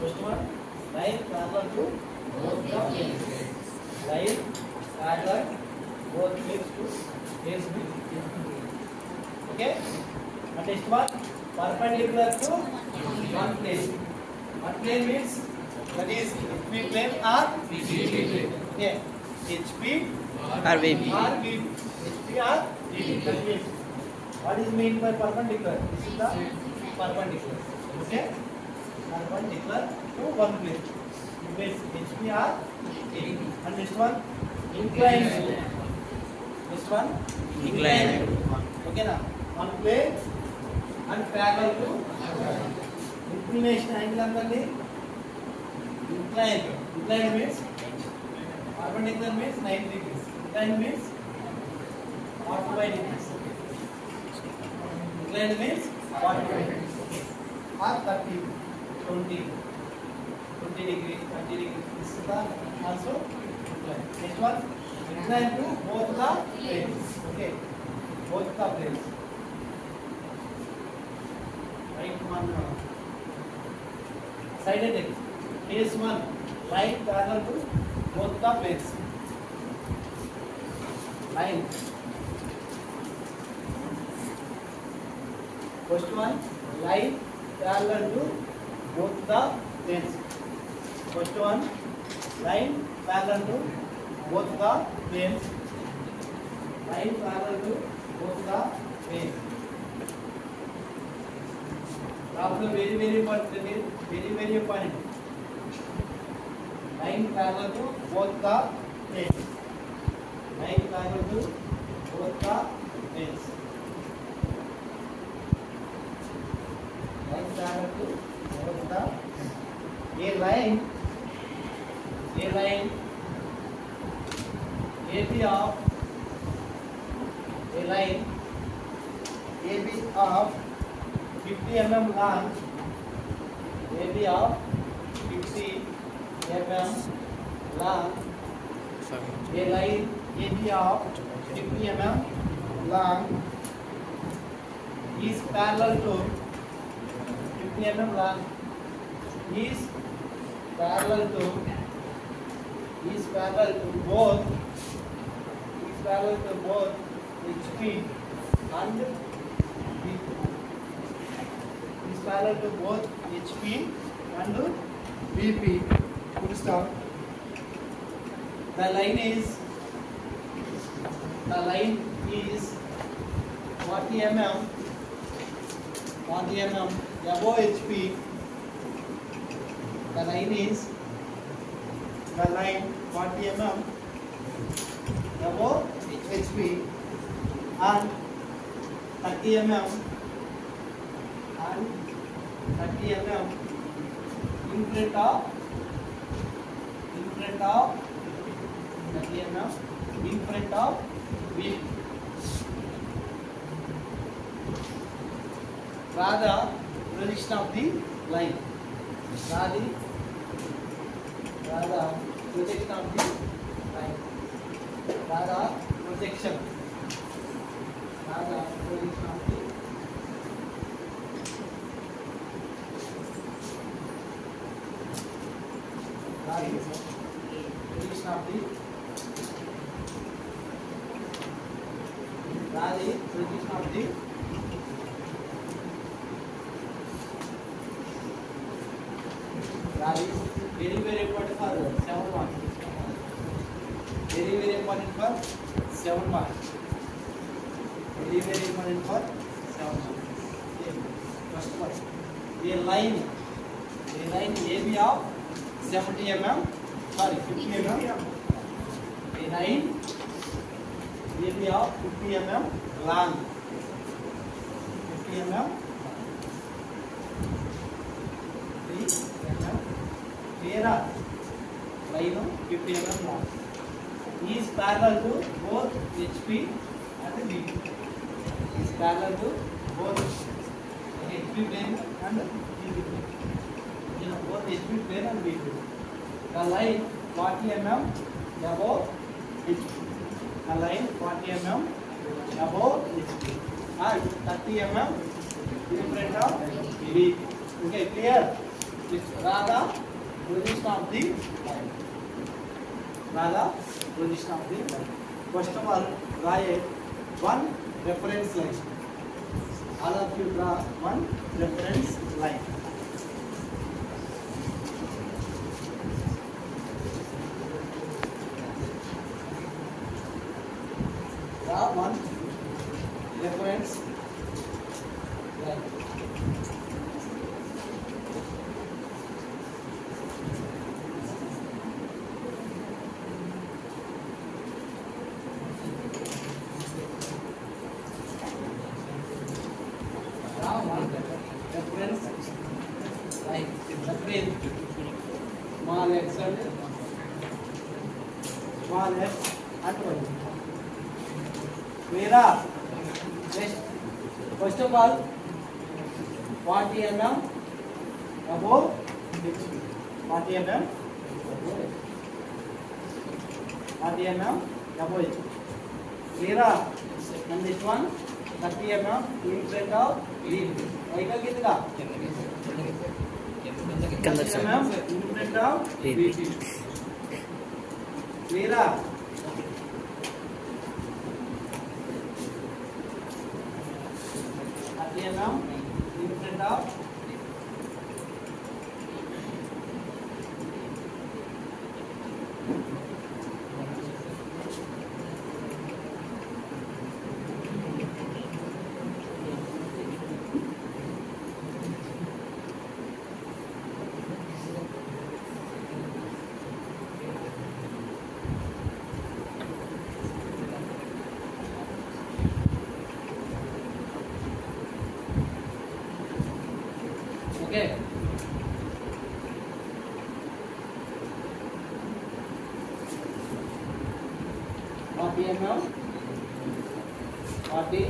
First one, line parallel to both the planes. Line parallel both planes to planes with. Okay. And next one, perpendicular to one plane. One plane means that is HP plane or VP plane. Okay. HP or VP. or VP. HP or VP. That means what is meant by perpendicular? This is the perpendicular. Okay. Perpendicular to one plane. It means HP or VP. And next one, inclined. Next one, Inclined. Okay na? One plane and parallel to inclination angle another inclined. Inclined means perpendicular means 90 degrees. Inclined means 45 degrees. Inclined means 45 degrees. Or 30, 20 degrees, 30 degrees. This is the also inclined. Next one, inclined to both the planes. Okay, both the planes. Right one. Sided edge. Case one, line parallel to both the planes. Line. First one, line parallel to both the planes. First one, line parallel to both the planes. Line parallel to both the planes. Problem very important. Very important. Line parallel to both the planes. Line parallel to both the planes. Line parallel to both the a line AB of a line AB of 50 mm long, AB of 50 mm long, a line AB of 50 mm long is parallel to 50 mm long is parallel to both HP and VP. Is parallel to both HP and VP. Full stop. The line is 40 mm above HP. The line 40 mm above HP and 30 mm in front of 30 mm in front of VP. Draw the projection of the line. Draw the projection of the line. Draw the projection. Draw the projection of the projection of the very important for 7 marks. Very important for 7 marks. Very important for 7 marks. Okay. First one, a line AB of 70 mm, sorry 50 mm. A line AB of 50 mm long. 50 mm. 3 mm. Clear? Line 50 mm long. Is parallel to both HP and VP. Is parallel to both HP plane and VP plane. Both HP plane and VP. The line 40 mm above HP. The line 40 mm above HP and 30 mm in front of VP. Okay, clear? Draw the position of the line. Draw the position of the line. First of all, draw one reference line. All of you draw one reference line. Draw one reference line. Reference line between small x and small x and y. Where first of all 40 mm above HP. 40 mm above HP. 40 mm above HP. Clear? And this one 30 mm in front of lead. Vehicle कितना? 30 mm in front of lead. Clear? 30 mm in front of okay. 40 mm 40